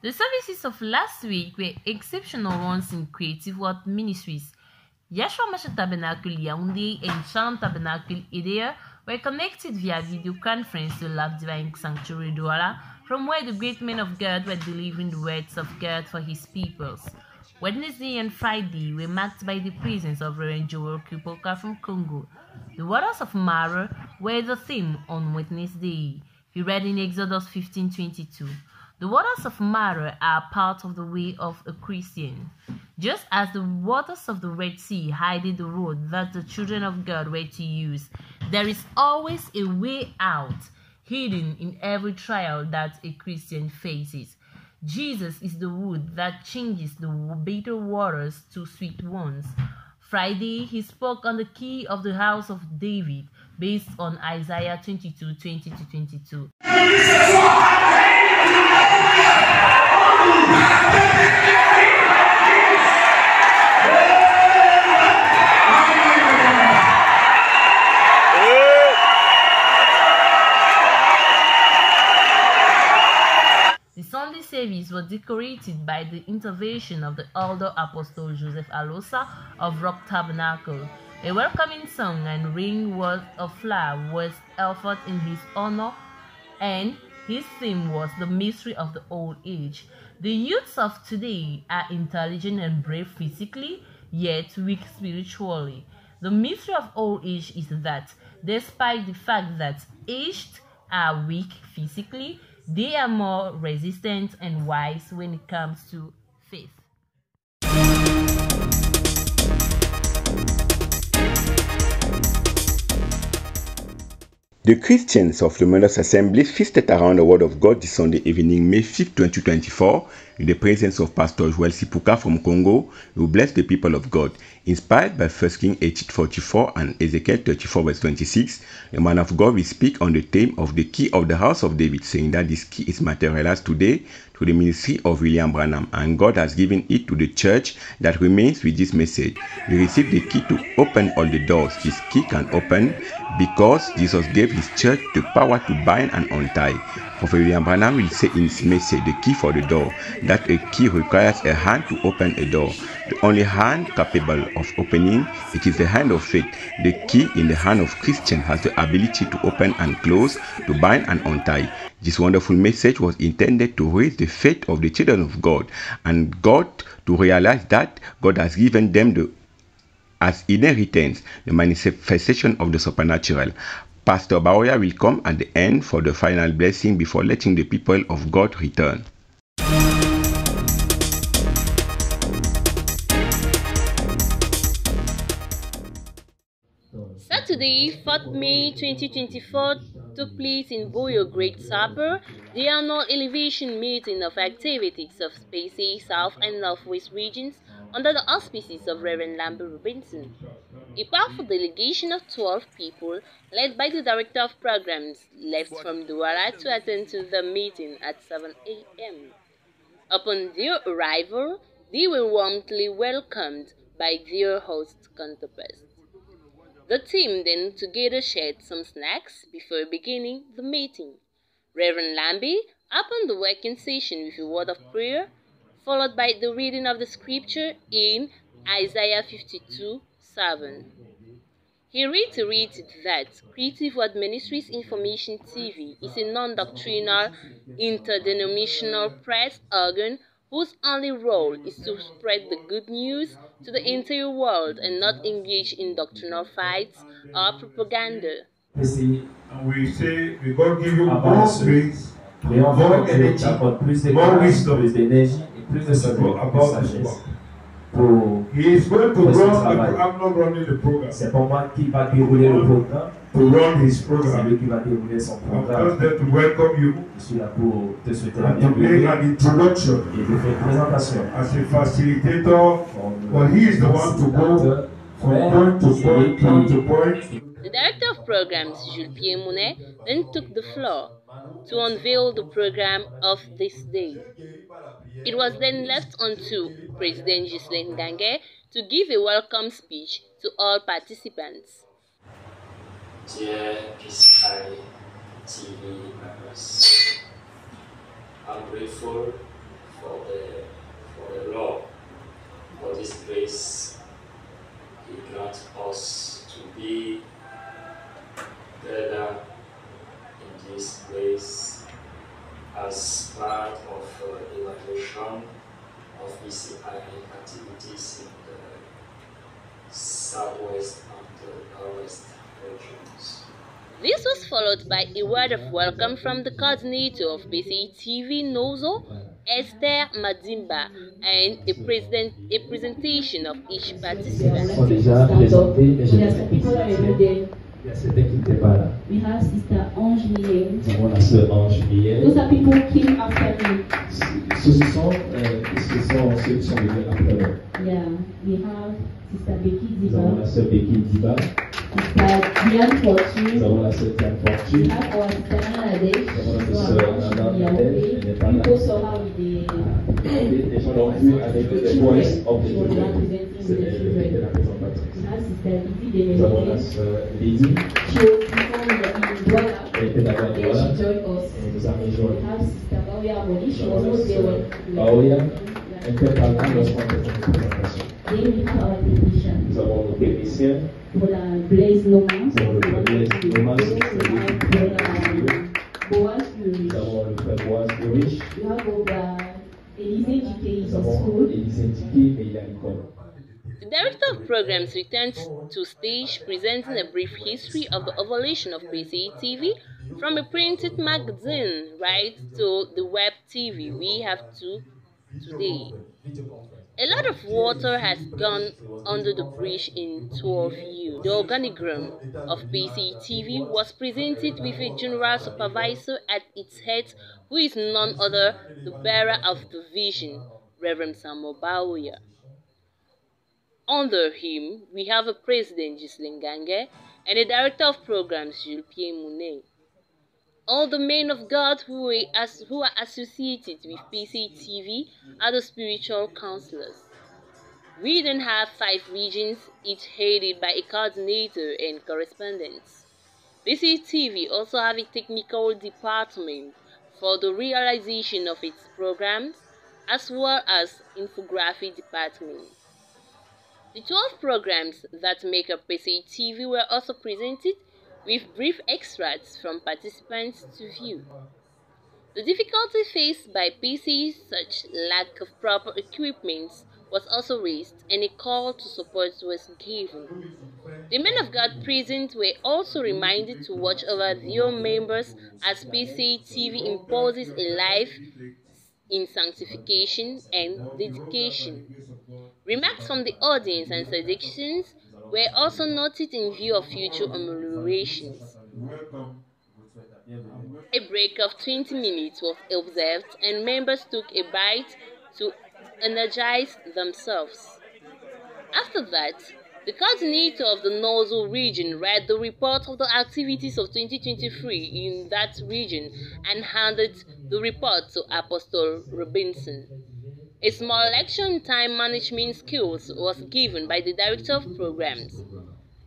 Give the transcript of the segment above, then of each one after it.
The services of last week were exceptional ones in Creative Word Ministries. Yeshua Mashiach Tabernacle Yaoundé and Shalom Tabernacle Idea were connected via video conference to Love Divine Sanctuary Douala, from where the great men of God were delivering the words of God for his peoples. Wednesday and Friday were marked by the presence of Reverend Joel Kupoka from Congo. The waters of Mara were the theme on Wednesday. He read in Exodus 15:22. The waters of Mara are part of the way of a Christian. Just as the waters of the Red Sea hided the road that the children of God were to use, there is always a way out, hidden in every trial that a Christian faces. Jesus is the wood that changes the bitter waters to sweet ones. Friday, he spoke on the key of the house of David, based on Isaiah 22:20-22. The Sunday service was decorated by the intervention of the elder apostle Joseph Alosa of Rock Tabernacle. A welcoming song and ring worth of flower was offered in his honor, and his theme was the mystery of the old age. The youths of today are intelligent and brave physically, yet weak spiritually. The mystery of old age is that, despite the fact that aged are weak physically, they are more resistant and wise when it comes to faith. The Christians of Luminous Assembly feasted around the Word of God this Sunday evening, May 5, 2024, in the presence of Pastor Joel Sipuka from Congo, who blessed the people of God. Inspired by 1 Kings 8:44 and Ezekiel 34 verse 26, the man of God will speak on the theme of the key of the house of David, saying that this key is materialized today to the ministry of William Branham, and God has given it to the church that remains with this message. We receive the key to open all the doors. This key can open because Jesus gave his church the power to bind and untie. Prophet William Branham will say in his message, the key for the door, that a key requires a hand to open a door. The only hand capable of opening it is the hand of faith. The key in the hand of Christian has the ability to open and close, to bind and untie. This wonderful message was intended to raise the faith of the children of God and God to realize that God has given them as inheritance the manifestation of the supernatural. Pastor Baoya will come at the end for the final blessing before letting the people of God return. Saturday, 4th May 2024 took place in Boyo Great Supper, the annual elevation meeting of activities of Spaces, South and Northwest regions under the auspices of Reverend Lambert Robinson. A powerful delegation of 12 people, led by the Director of Programs, left from Douala to attend to the meeting at 7 a.m. Upon their arrival, they were warmly welcomed by their host counterparts. The team then together shared some snacks before beginning the meeting. Reverend Lambie opened the working session with a word of prayer, followed by the reading of the scripture in Isaiah 52:7. He reiterated that Creative Word Ministries Information TV is a non-doctrinal, interdenominational press organ whose only role is to spread the good news to the entire world and not engage in doctrinal fights or propaganda. And we say, may God give you more grace, more energy, more wisdom about this work. He is going to run I'm not running the program. C'est pour moi qui va dérouler le programme. To run his program. C'est lui qui va dérouler son programme. I'm just there to welcome you. Je suis là pour te souhaiter la and to bienvenue. make an introduction. Et de faire une présentation. As a facilitator, but he is the one to go from point to point. The Director of Programs, Jules Pierre Monet, then took the floor to unveil the program of this day. It was then left on to President Ghislaine Ngangue to give a welcome speech to all participants. Dear Peace TV members, I'm grateful for the Lord. For this grace, He grants us to be together in this place as part of evaluation of PCI activities in the Southwest and West regions. This was followed by a word of welcome from the coordinator of PCE TV Nozo, Esther Madimba, and a presentation of each participant. Il y a certains qui n'étaient pas là. We have Sister Ange Millet. Nous avons la sœur Ange Millet. Those are people who came after me. Ce sont ceux qui sont venus après nous. Yeah, we have Sister Becky Nous Diba. avons la sœur Becky Diba. Sister Diane Fortune. Nous avons la sœur Diane We Fortune. have our Sister Nana Nadesh. Nous avons notre sœur Nana Nadesh. People saw her with the Les gens l'ont vu avec les voice of the she was children. representing the children. La représentatrice. We have Sister Lizzie Nous avons la Demelé. sœur Lydie. She was before in Douala. Elle était d'abord Then Douala. she joined us. Elle nous a We rejoints. have Sister Baoya Moni. She Nous was avons not la there sœur when Baoya. Elle était pas là lorsqu'on a fait cette présentation. Then we have our technician. Nous avons nos techniciens. Voilà, Blaise Lomas. Nous avons le frère Blaise Lomas. Boaz Fury. Nous avons le frère Boaz Ulrich. We have over Elise Jike in Nous avons school. Élysée Tiki et il y a Nicole. The director of programs returned to stage, presenting a brief history of the evolution of PCE TV from a printed magazine right to the web TV we have today. A lot of water has gone under the bridge in 12U. The organigram of PCE TV was presented with a general supervisor at its head who is none other the bearer of the vision, Reverend Samuel Baoya. Under him, we have a president, Ghislaine Gange, and a director of programs, Jules Pierre Mounet. All the men of God who are associated with PCE TV are the spiritual counselors. We then have 5 regions, each headed by a coordinator and correspondents. PCE TV also have a technical department for the realization of its programs, as well as infography department. The 12 programs that make up PCE TV were also presented with brief extracts from participants to view. The difficulty faced by PCE, such lack of proper equipment, was also raised and a call to support was given. The men of God present were also reminded to watch over their members as PCE TV imposes a life in sanctification and dedication. Remarks from the audience and suggestions were also noted in view of future ameliorations. A break of 20 minutes was observed and members took a bite to energize themselves. After that, the coordinator of the Nozo region read the report of the activities of 2023 in that region and handed the report to Apostle Robinson. A small lecture on time management skills was given by the director of programs.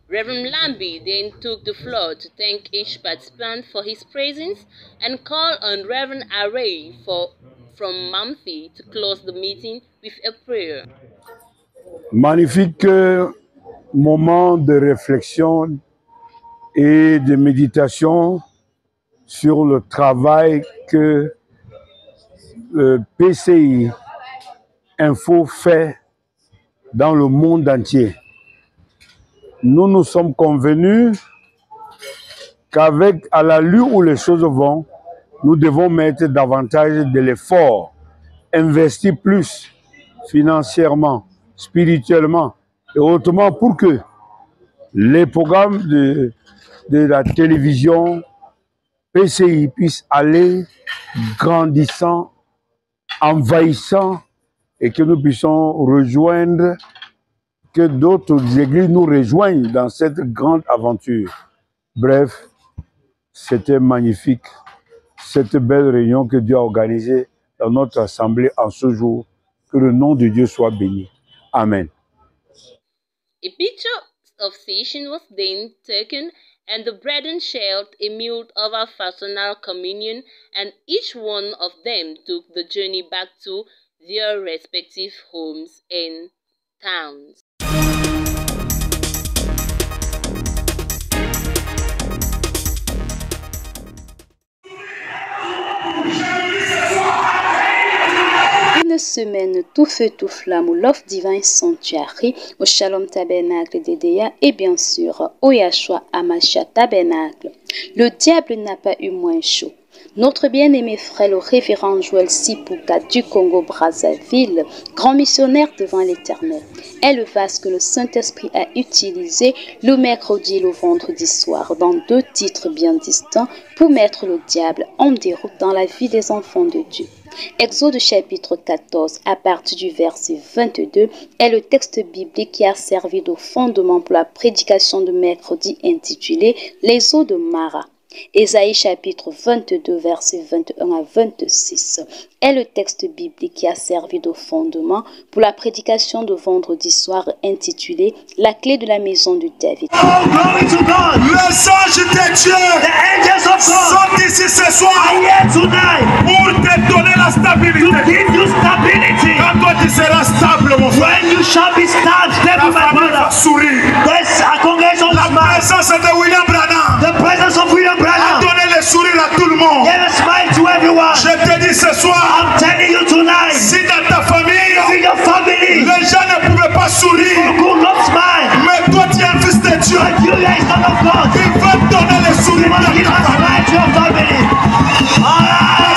Reverend Lambi then took the floor to thank each participant for his presence and called on Reverend Array from Mamfi to close the meeting with a prayer. Magnifique moment de réflexion et de méditation sur le travail que le PCI Info fait dans le monde entier. Nous nous sommes convenus qu'avec, à l'allure où les choses vont, nous devons mettre davantage de l'effort, investir plus financièrement, spirituellement et autrement pour que les programmes de la télévision PCI puissent aller grandissant, envahissant et que nous puissions rejoindre, que d'autres églises nous rejoignent dans cette grande aventure. Bref, c'était magnifique, cette belle réunion que Dieu a organisée dans notre assemblée en ce jour. Que le nom de Dieu soit béni. Amen. A picture of session was then taken and the brethren shared a meal of our personal communion, and each one of them took the journey back to their respective homes and towns. Une semaine tout feu tout flamme au Love Divine Sanctuary, au Shalom Tabernacle d'Edea et bien sûr au Yahshua Hamashiach Tabernacle. Le diable n'a pas eu moins chaud. Notre bien-aimé frère le révérend Joël Sipuka du Congo-Brazzaville, grand missionnaire devant l'Éternel, est le vase que le Saint-Esprit a utilisé le mercredi et le vendredi soir dans deux titres bien distincts pour mettre le diable en déroute dans la vie des enfants de Dieu. Exode chapitre 14 à partir du verset 22 est le texte biblique qui a servi de fondement pour la prédication de mercredi intitulée « Les eaux de Mara ». Ésaïe chapitre 22 verset 21 à 26 est le texte biblique qui a servi de fondement pour la prédication de vendredi soir intitulée « La clé de la maison de David ». Oh, glory to God! Les anges de Dieu, the angels of God, sont ici ce soir pour te donner la stabilité. To give you stability. Quand toi tu seras stable, mon frère, when you shall be stable, my brother, sourire. La présence de William Branham, the presence of William Branham, a donné le sourire à tout le monde. Give a smile to everyone. Je te dis ce soir, I'm telling you tonight, si dans ta famille, in your family, les gens ne pouvaient pas sourire, you could not smile, mais toi tu es un fils de Dieu, but you are son of God. Il va te donner le sourire à ta famille. To your family.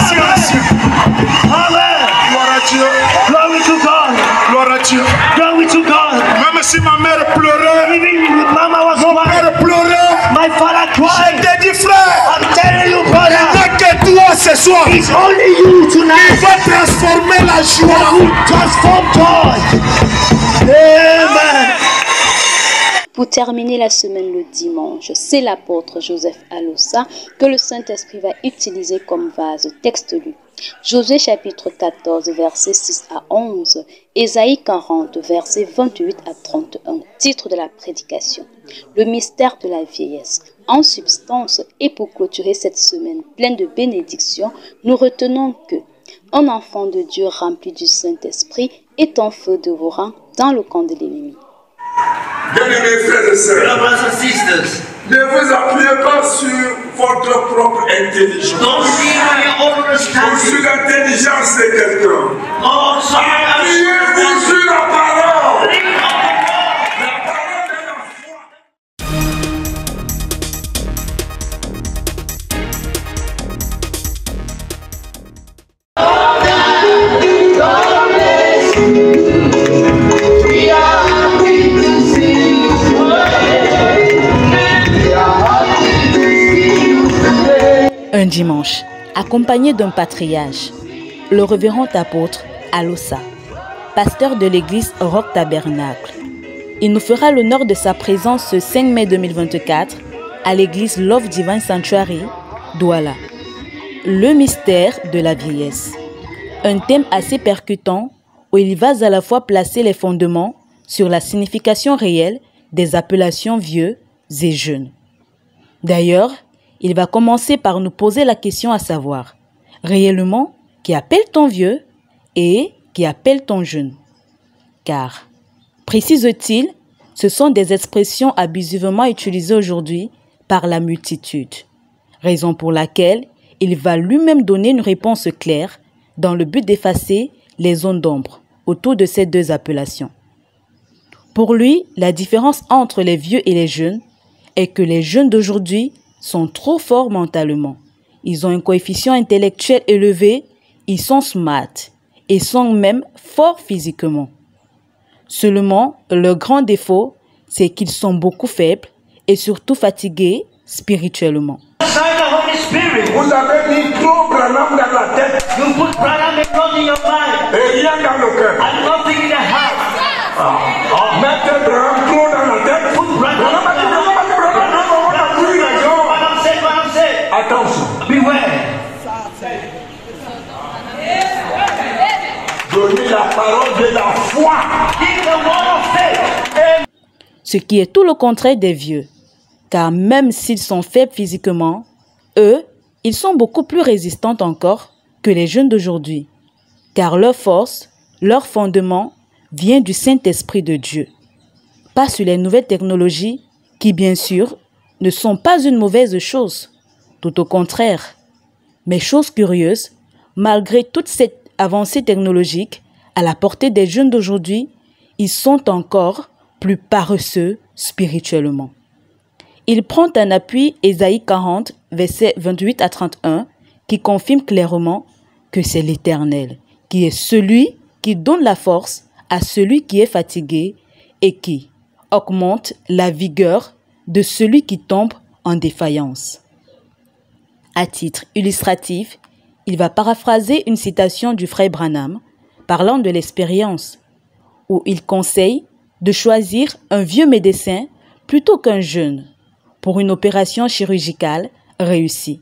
Merci. Amen. Gloire à Dieu. Glory to God. Gloire à Dieu. Glory to God. Même si ma mère pleurait, mon père pleurait, my father cried. Je te dis frère, I'm telling you brother, il n'y a que toi ce soir. It's only you tonight. Il va transformer la joie. You transform joy. Amen. Pour terminer la semaine le dimanche, c'est l'apôtre Joseph Alosa que le Saint-Esprit va utiliser comme vase. Texte lu. Josué chapitre 14, versets 6 à 11, Ésaïe 40, versets 28 à 31, titre de la prédication. Le mystère de la vieillesse. En substance, et pour clôturer cette semaine pleine de bénédictions, nous retenons que un enfant de Dieu rempli du Saint-Esprit est en feu dévorant dans le camp de l'ennemi. Bien-aimés frères et sœurs, ne vous appuyez pas sur votre propre intelligence, ou sur l'intelligence de quelqu'un. Appuyez-vous sur la parole. La parole est la foi. Un dimanche, accompagné d'un patriarche, le révérend apôtre Alosa, pasteur de l'église Rock Tabernacle. Il nous fera l'honneur de sa présence ce 5 mai 2024 à l'église Love Divine Sanctuary, Douala. Le mystère de la vieillesse. Un thème assez percutant où il va à la fois placer les fondements sur la signification réelle des appellations vieux et jeunes. D'ailleurs, il va commencer par nous poser la question à savoir, réellement, qui appelle-t-on vieux et qui appelle-t-on jeune? Car, précise-t-il, ce sont des expressions abusivement utilisées aujourd'hui par la multitude, raison pour laquelle il va lui-même donner une réponse claire dans le but d'effacer les zones d'ombre autour de ces deux appellations. Pour lui, la différence entre les vieux et les jeunes est que les jeunes d'aujourd'hui sont trop forts mentalement. Ils ont un coefficient intellectuel élevé, ils sont smart et sont même forts physiquement. Seulement, leur grand défaut, c'est qu'ils sont beaucoup faibles et surtout fatigués spirituellement. Vous avez mis trop Branham dans la tête. You put Branham in your mind. Et rien dans le cœur. And nothing in the heart. Mettez Branham trop dans la tête. Put Branham. Attention. Beware. Donnez la parole de la foi. Give the word of faith. Ce qui est tout le contraire des vieux. Car même s'ils sont faibles physiquement, eux, ils sont beaucoup plus résistants encore que les jeunes d'aujourd'hui. Car leur force leur fondement vient du Saint-Esprit de Dieu, pas sur les nouvelles technologies qui, bien sûr, ne sont pas une mauvaise chose, tout au contraire. Mais chose curieuse, malgré toute cette avancée technologique à la portée des jeunes d'aujourd'hui, ils sont encore plus paresseux spirituellement. Il prend en appui Ésaïe 40, versets 28 à 31, qui confirme clairement que c'est l'Éternel, qui est celui qui donne la force à celui qui est fatigué et qui augmente la vigueur de celui qui tombe en défaillance. À titre illustratif, il va paraphraser une citation du frère Branham parlant de l'expérience, où il conseille de choisir un vieux médecin plutôt qu'un jeune pour une opération chirurgicale réussie.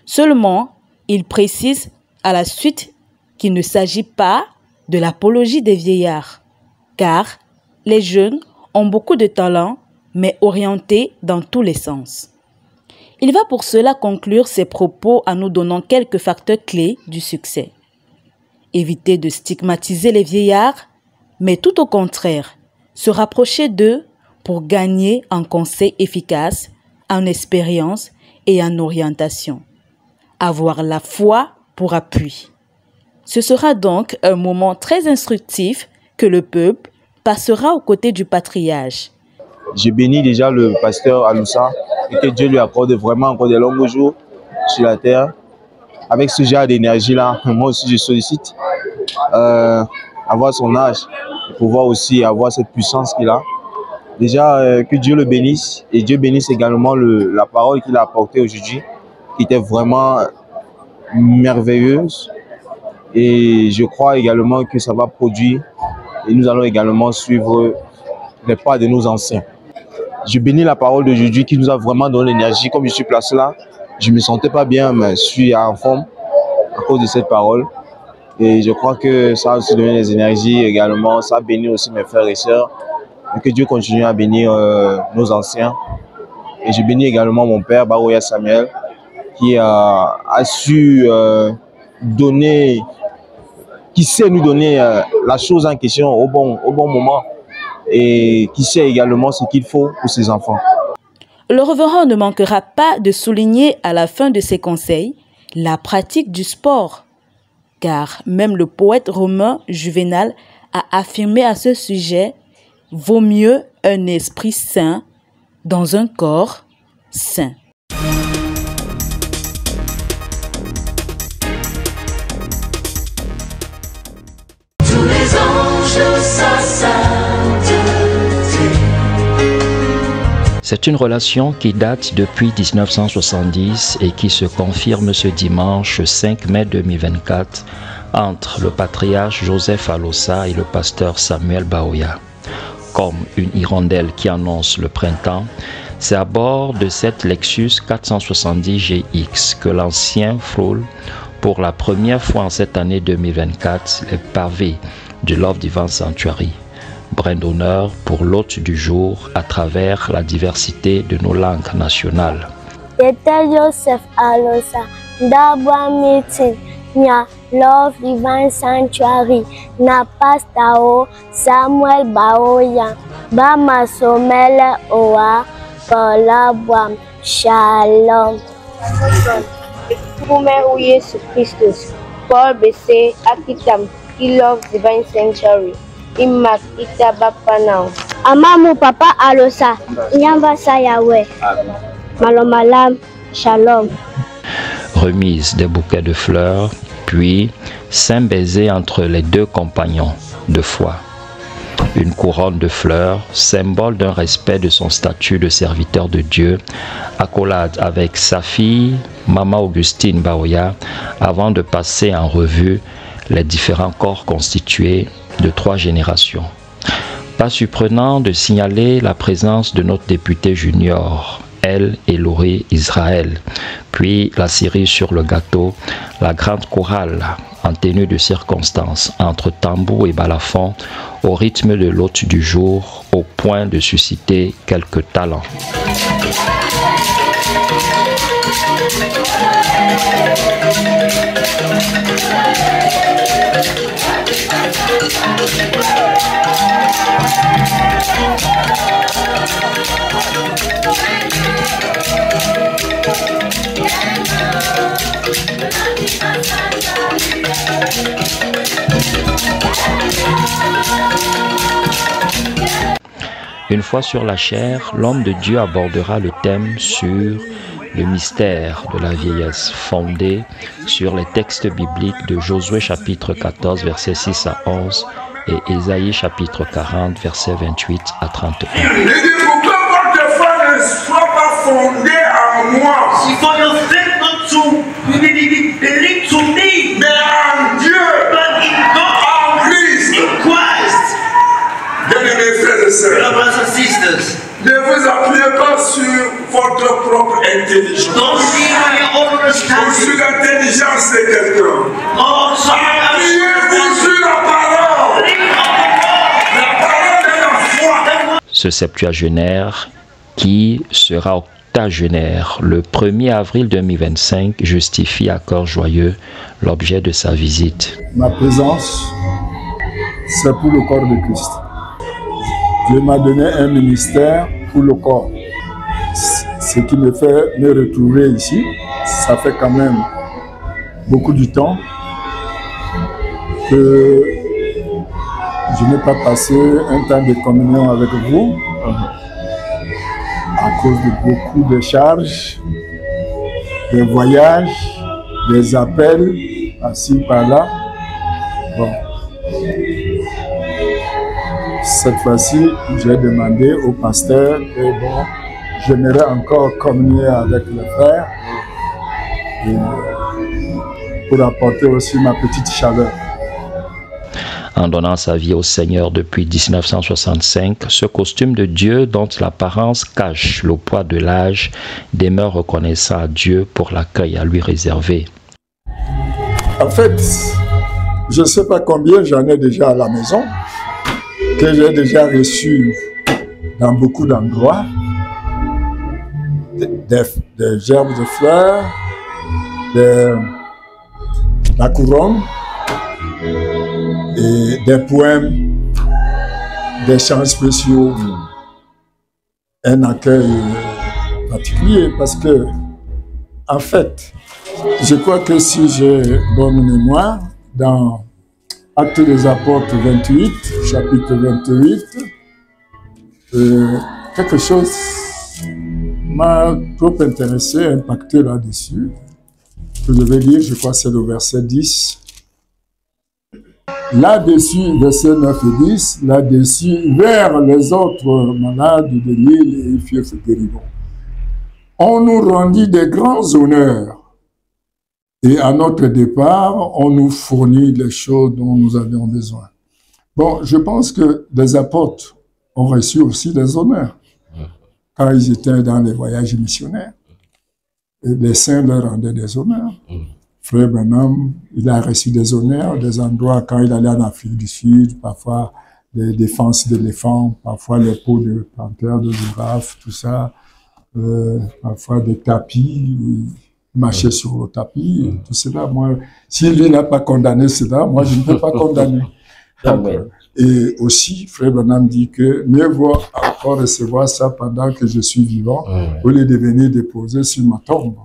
Seulement, il précise à la suite qu'il ne s'agit pas de l'apologie des vieillards, car les jeunes ont beaucoup de talent, mais orientés dans tous les sens. Il va pour cela conclure ses propos en nous donnant quelques facteurs clés du succès. Éviter de stigmatiser les vieillards, mais tout au contraire, se rapprocher d'eux pour gagner en conseils efficaces, en expérience et en orientation. Avoir la foi pour appui. Ce sera donc un moment très instructif que le peuple passera aux côtés du patriarche. Je bénis déjà le pasteur Aloussa et que Dieu lui accorde vraiment encore des longs jours sur la terre. Avec ce genre d'énergie-là, moi aussi je sollicite avoir son âge, pouvoir aussi avoir cette puissance qu'il a. Déjà, que Dieu le bénisse et Dieu bénisse également la parole qu'il a apportée aujourd'hui, qui était vraiment merveilleuse. Et je crois également que ça va produire et nous allons également suivre les pas de nos anciens. Je bénis la parole d'aujourd'hui qui nous a vraiment donné l'énergie. Comme je suis placé là, je ne me sentais pas bien, mais je suis en forme à cause de cette parole. Et je crois que ça a aussi donné des énergies également. Ça a béni aussi mes frères et sœurs. Et que Dieu continue à bénir nos anciens. Et je bénis également mon père, Baroya Samuel, qui a su donner, qui sait nous donner la chose en question au bon moment. Et qui sait également ce qu'il faut pour ses enfants. Le révérend ne manquera pas de souligner à la fin de ses conseils la pratique du sport, car même le poète romain Juvénal a affirmé à ce sujet « Vaut mieux un esprit sain dans un corps sain ». Tous les anges s'assemblent. C'est une relation qui date depuis 1970 et qui se confirme ce dimanche 5 mai 2024 entre le patriarche Joseph Alossa et le pasteur Samuel Baoya. Comme une hirondelle qui annonce le printemps, c'est à bord de cette Lexus 470 GX que l'ancien frôle pour la première fois en cette année 2024 les pavés du Love Divine Sanctuary. Brin d'honneur pour l'hôte du jour à travers la diversité de nos langues nationales. Joseph Alossa, d'abord meeting, nya Love Divine Sanctuary, na Pastor Samuel Baoya, ba masomele oa, kolabwam, shalom. Pume ou Yesu Christus, Paul BC, Akitam, qui Love Divine Sanctuary. Amamu Papa Alossa, Nyambasa Yahweh, Malomalam, Shalom. Remise des bouquets de fleurs, puis saint baiser entre les deux compagnons de foi. Une couronne de fleurs, symbole d'un respect de son statut de serviteur de Dieu, accolade avec sa fille, Maman Augustine Baoya, avant de passer en revue les différents corps constitués de 3 générations. Pas surprenant de signaler la présence de notre député junior, elle et Laurie Israël, puis la cerise sur le gâteau, la grande chorale en tenue de circonstance entre tambour et balafon au rythme de l'hôte du jour au point de susciter quelques talents. Une fois sur la chair, l'homme de Dieu abordera le thème sur le mystère de la vieillesse, fondé sur les textes bibliques de Josué chapitre 14, versets 6 à 11 et Ésaïe chapitre 40, versets 28 à 31. Il dit, pour que votre foi ne soit pas fondée en moi. For your faith not to be linked to me, mais en Dieu, but in God, en Christ. in Christ. Bien-aimés frères et sœurs, Brothers and sisters, ne vous appuyez pas sur votre propre intelligence don't lean on your own ou sur understanding. l'intelligence de quelqu'un. Oh, sorry, Appuyez-vous sur la parole. La parole est la foi. Ce septuagénaire qui sera octogénaire le 1er avril 2025 justifie à corps joyeux l'objet de sa visite. Ma présence, c'est pour le corps de Christ. Dieu m'a donné un ministère pour le corps. Ce qui me fait me retrouver ici, ça fait quand même beaucoup de temps que je n'ai pas passé un temps de communion avec vous à cause de beaucoup de charges, des voyages, des appels, assis par là. Bon. Cette fois-ci, j'ai demandé au pasteur et bon, j'aimerais encore communier avec les frères pour apporter aussi ma petite chaleur. En donnant sa vie au Seigneur depuis 1965, ce costume de Dieu dont l'apparence cache le poids de l'âge demeure reconnaissant à Dieu pour l'accueil à lui réservé. En fait, je ne sais pas combien j'en ai déjà à la maison, que j'ai déjà reçu dans beaucoup d'endroits, des gerbes de fleurs, la couronne, et des poèmes, des chants spéciaux, un accueil particulier parce que, en fait, je crois que si j'ai bonne mémoire, dans Actes des Apôtres 28, chapitre 28, quelque chose m'a trop intéressé, impacté là-dessus. Que je vais lire, je crois que c'est le verset 10. Là-dessus, verset 9 et 10, là-dessus, vers les autres malades de l'île et ils firent ce guérison. On nous rendit des grands honneurs. Et à notre départ, on nous fournit les choses dont nous avions besoin. Bon, je pense que les apôtres ont reçu aussi des honneurs quand ils étaient dans les voyages missionnaires. Et les saints leur rendaient des honneurs. Frère Branham, il a reçu des honneurs, des endroits quand il allait en Afrique du Sud, parfois des défenses d'éléphants, parfois les peaux de panthères, de girafes, tout ça, parfois des tapis, marcher sur le tapis, tout cela. Moi, si lui n'a pas condamné cela, moi je ne peux pas condamner. Donc, et aussi, Frère Branham dit que mieux vaut encore recevoir ça pendant que je suis vivant, au lieu de venir déposer sur ma tombe,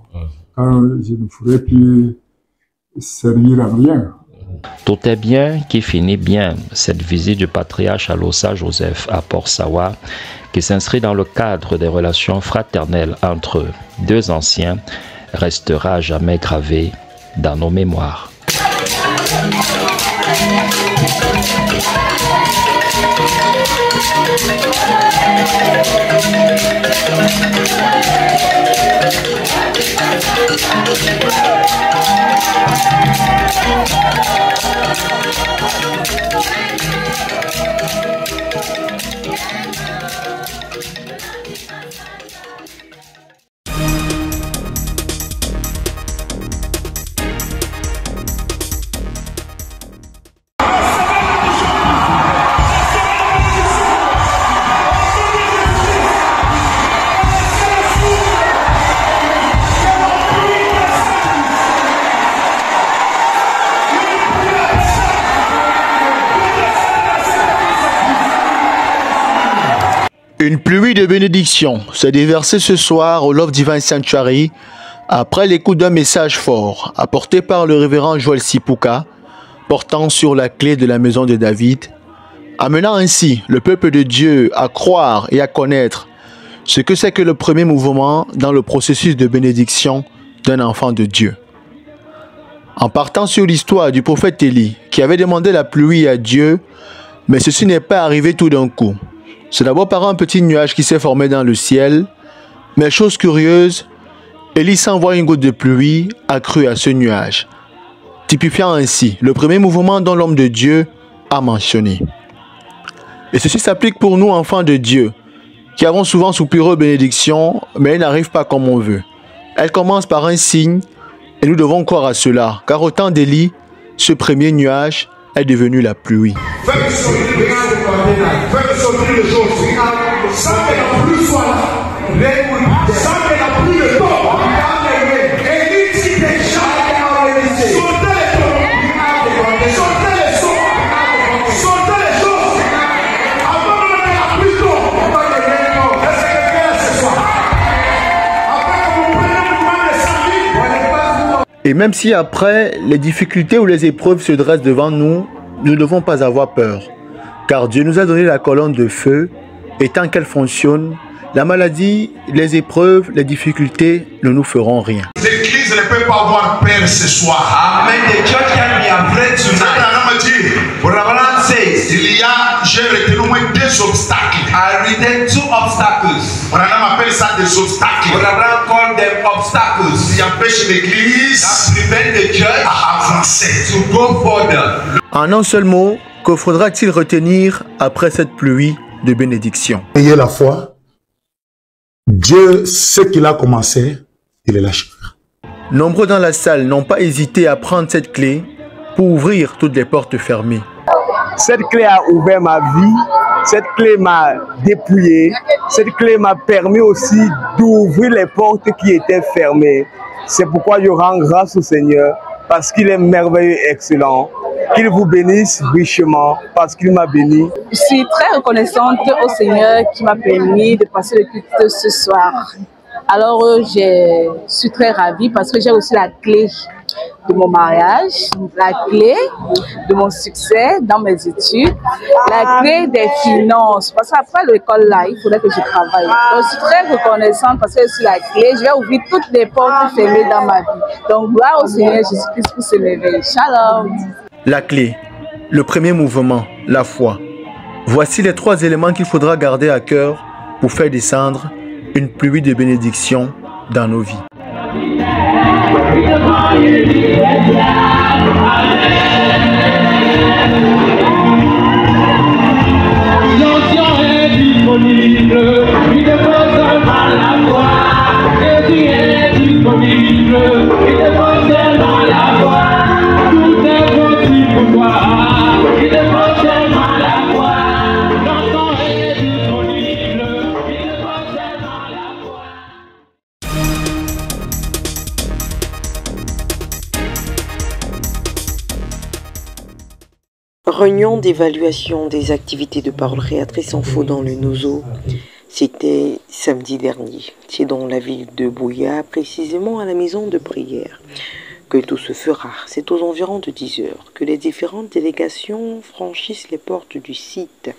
quand je ne pourrais plus servir à rien. Tout est bien qui finit bien. Cette visite du patriarche Alosa Joseph à Port-Sawa, qui s'inscrit dans le cadre des relations fraternelles entre deux anciens, restera à jamais gravée dans nos mémoires. Une pluie de bénédiction s'est déversée ce soir au Love Divine Sanctuary après l'écoute d'un message fort apporté par le révérend Joël Sipouka portant sur la clé de la maison de David, amenant ainsi le peuple de Dieu à croire et à connaître ce que c'est que le premier mouvement dans le processus de bénédiction d'un enfant de Dieu. En partant sur l'histoire du prophète Élie qui avait demandé la pluie à Dieu, mais ceci n'est pas arrivé tout d'un coup. C'est d'abord par un petit nuage qui s'est formé dans le ciel, mais chose curieuse, Élie s'envoie une goutte de pluie accrue à ce nuage, typifiant ainsi le premier mouvement dont l'homme de Dieu a mentionné. Et ceci s'applique pour nous, enfants de Dieu, qui avons souvent soupiré aux bénédictions, mais elles n'arrivent pas comme on veut. Elles commencent par un signe, et nous devons croire à cela, car au temps d'Élie, ce premier nuage est devenu la pluie. Faites sortir les choses. Sans que la pluie soit là. Sans que la pluie ne tombe. Et il dit déjà. Sortez les choses. Sortez les choses. Sortez les choses. Avant de mettre la pluie tombe. Est-ce que quelqu'un est ce soir? Après que vous prenez le mouvement de sa vie. Et même si après, les difficultés ou les épreuves se dressent devant nous, nous ne devons pas avoir peur. Car Dieu nous a donné la colonne de feu, et tant qu'elle fonctionne, la maladie, les épreuves, les difficultés ne nous feront rien. L'église ne peut pas avoir peur ce soir. Amen. The church can be afraid tonight. Il y a, j'ai retenu au moins 2 obstacles. I read 2 obstacles. On appelle ça des obstacles. On call them obstacles. Qui empêchent l'église à avancer. To go further. En un seul mot, que faudra-t-il retenir après cette pluie de bénédiction? Ayez la foi. Dieu, ce qu'il a commencé, il est lâché. Nombreux dans la salle n'ont pas hésité à prendre cette clé pour ouvrir toutes les portes fermées. Cette clé a ouvert ma vie, cette clé m'a dépouillé, cette clé m'a permis aussi d'ouvrir les portes qui étaient fermées. C'est pourquoi je rends grâce au Seigneur, parce qu'il est merveilleux et excellent. Qu'il vous bénisse richement parce qu'il m'a béni. Je suis très reconnaissante au Seigneur qui m'a permis de passer le culte ce soir. Alors je suis très ravie parce que j'ai aussi la clé de mon mariage, la clé de mon succès dans mes études, la clé des finances. Parce qu'après l'école là, il faudrait que je travaille. Donc, je suis très reconnaissante parce que je suis la clé. Je vais ouvrir toutes les portes fermées dans ma vie. Donc gloire au Seigneur Jésus-Christ pour ce réveil. Shalom. La clé, le premier mouvement, la foi. Voici les 3 éléments qu'il faudra garder à cœur pour faire descendre une pluie de bénédiction dans nos vies. L'onction est disponible, il dépend seulement la foi. Jésus est disponible, il dépend seulement la foi. Tout est possible pour toi, il dépend seulement la foi. L'onction est disponible, il dépend seulement la foi. Réunion d'évaluation des activités de parole créatrice en faux dans le Nozo. C'était samedi dernier. C'est dans la ville de Bouya, précisément à la maison de prière, que tout se fera. C'est aux environs de 10 heures que les différentes délégations franchissent les portes du site.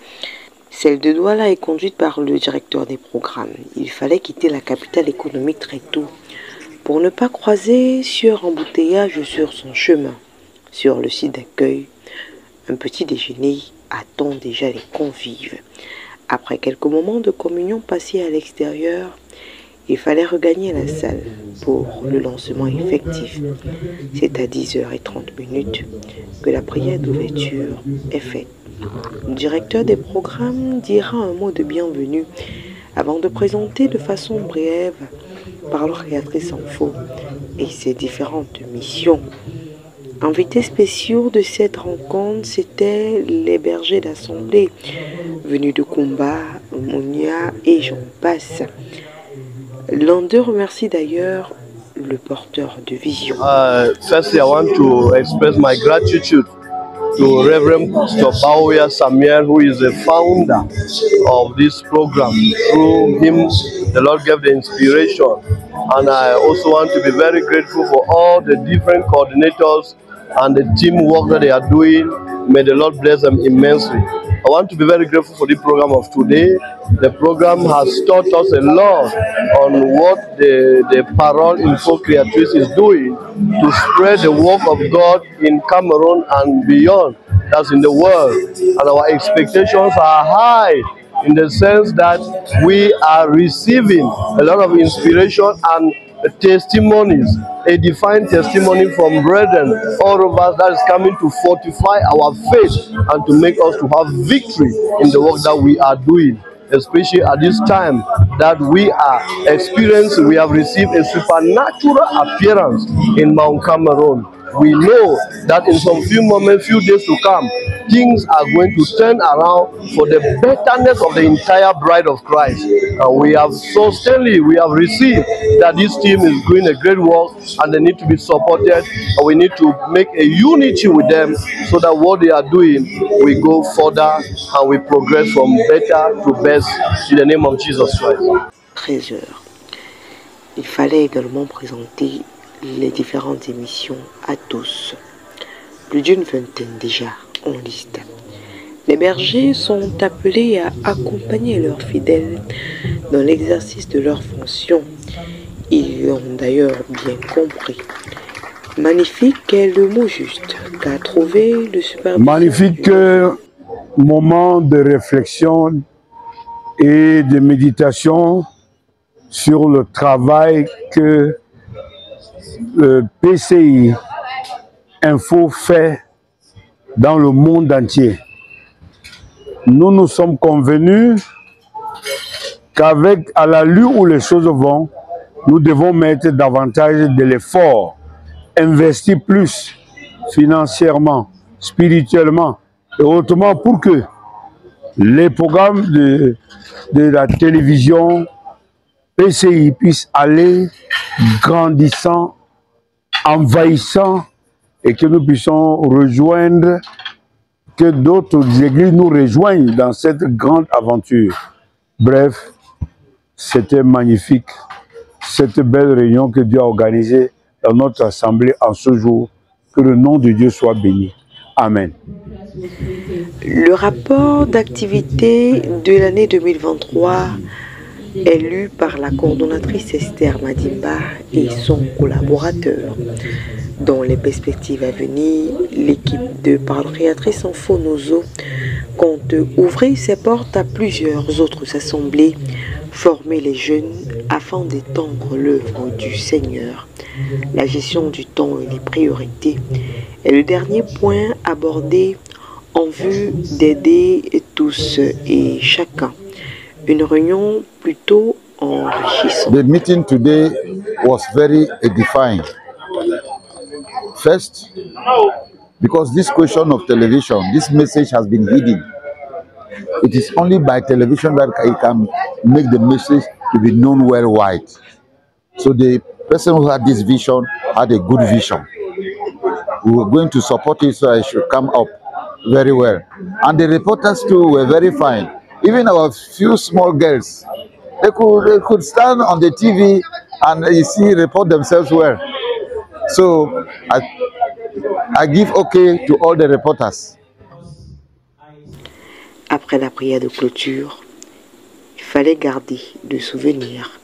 Celle de Douala est conduite par le directeur des programmes. Il fallait quitter la capitale économique très tôt pour ne pas croiser surembouteillage sur son chemin. Sur le site d'accueil, un petit déjeuner attend déjà les convives. Après quelques moments de communion passés à l'extérieur, il fallait regagner la salle pour le lancement effectif. C'est à 10h30 que la prière d'ouverture est faite. Le directeur des programmes dira un mot de bienvenue avant de présenter de façon brève Parole créatrice en faux et ses différentes missions. Invités spéciaux de cette rencontre, c'étaient les bergers d'assemblée venus de Kumba, Mounia et j'en passe. L'un d'eux remercie d'ailleurs le porteur de vision. Firstly, I want to express my gratitude to Reverend Pastor Bawuya Samuel, who is the founder of this program. Through him, the Lord gave the inspiration. And I also want to be very grateful for all the different coordinators and the teamwork that they are doing. May the Lord bless them immensely. I want to be very grateful for the program of today. The program has taught us a lot on what the Parole Info Creatrice is doing to spread the work of God in Cameroon and beyond, that's in the world. And our expectations are high in the sense that we are receiving a lot of inspiration and testimonies, a divine testimony from brethren all of us that is coming to fortify our faith and to make us to have victory in the work that we are doing, especially at this time that we are experiencing. We have received a supernatural appearance in Mount Cameroon. We know that in some few moments, few days to come, things are going to turn around for the betterness of the entire bride of Christ. And we have received that this team is doing a great work and they need to be supported. And we need to make a unity with them so that what they are doing, we go further and we progress from better to best in the name of Jesus Christ. 13 heures. Il fallait également présenter les différentes émissions à tous. Plus d'une vingtaine déjà en liste. Les bergers sont appelés à accompagner leurs fidèles dans l'exercice de leurs fonctions. Ils l'ont d'ailleurs bien compris. Magnifique est le mot juste qu'a trouvé le superviseur. Magnifique moment de réflexion et de méditation sur le travail que le PCI Info fait dans le monde entier. Nous nous sommes convenus qu'avec, à l'allure où les choses vont, nous devons mettre davantage de l'effort, investir plus financièrement, spirituellement et autrement pour que les programmes de la télévision PCI puissent aller grandissant, envahissant et que nous puissions rejoindre, que d'autres églises nous rejoignent dans cette grande aventure. Bref, c'était magnifique, cette belle réunion que Dieu a organisée dans notre assemblée en ce jour. Que le nom de Dieu soit béni. Amen. Le rapport d'activité de l'année 2023 est lu par la coordonnatrice Esther Madimba et son collaborateur. Dans les perspectives à venir, l'équipe de Parole Créatrice Info Nozo compte ouvrir ses portes à plusieurs autres assemblées, former les jeunes afin d'étendre l'œuvre du Seigneur. La gestion du temps et les priorités est le dernier point abordé en vue d'aider tous et chacun. Une réunion plutôt enrichissante. The meeting today was very edifying. First, because this question of television, this message has been hidden. It is only by television that it can make the message to be known worldwide. So the person who had this vision had a good vision. We were going to support it, so it should come up very well. And the reporters too were very fine. Even our few small girls, they could stand on the TV and you see report themselves well. So I give okay to all the reporters. Après la prière de clôture, il fallait garder de souvenirs.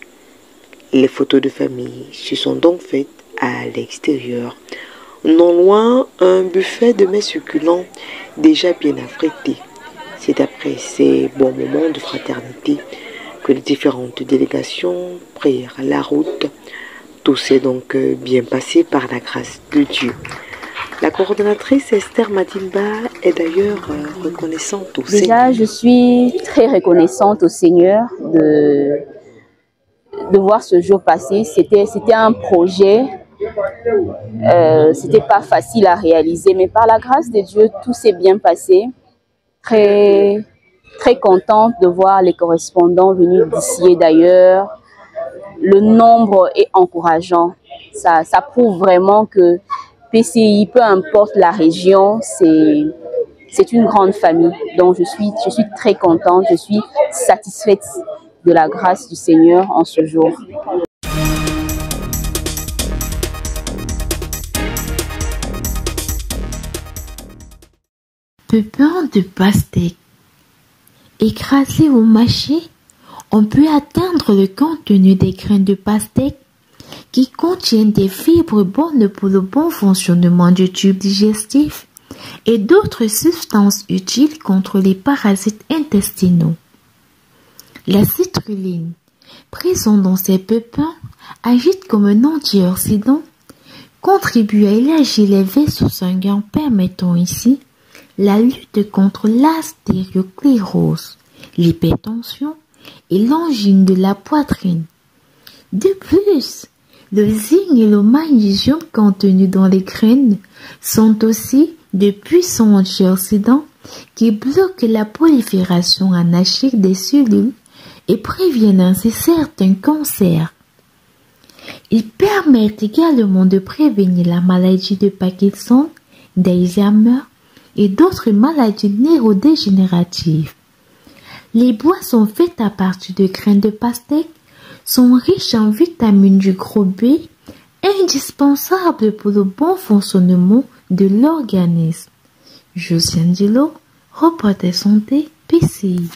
Les photos de famille se sont donc faites à l'extérieur. Non loin, un buffet de mets succulents déjà bien affrété. C'est après ces bons moments de fraternité que les différentes délégations prirent la route. Tout s'est donc bien passé par la grâce de Dieu. La coordonnatrice Esther Madimba est d'ailleurs reconnaissante au Seigneur. Déjà, je suis très reconnaissante au Seigneur de voir ce jour passer. C'était un projet, c'était pas facile à réaliser, mais par la grâce de Dieu, tout s'est bien passé. Très, très contente de voir les correspondants venus d'ici et d'ailleurs. Le nombre est encourageant. Ça prouve vraiment que PCI, peu importe la région, c'est une grande famille. Donc je suis très contente, je suis satisfaite de la grâce du Seigneur en ce jour. Pépins de pastèque. Écrasés ou mâchés, on peut atteindre le contenu des graines de pastèque qui contiennent des fibres bonnes pour le bon fonctionnement du tube digestif et d'autres substances utiles contre les parasites intestinaux. La citrulline, présente dans ces pépins, agite comme un antioxydant, contribue à élargir les vaisseaux sanguins permettant ici la lutte contre l'astériosclérose, l'hypertension et l'angine de la poitrine. De plus, le zinc et le magnésium contenus dans les graines sont aussi de puissants antioxydants qui bloquent la prolifération anarchique des cellules et préviennent ainsi certains cancers. Ils permettent également de prévenir la maladie de Parkinson, d'Alzheimer et d'autres maladies neurodégénératives. Les boissons faites à partir de graines de pastèque sont riches en vitamines du groupe B, indispensables pour le bon fonctionnement de l'organisme. Josiane Dilo, reporter santé, PCI.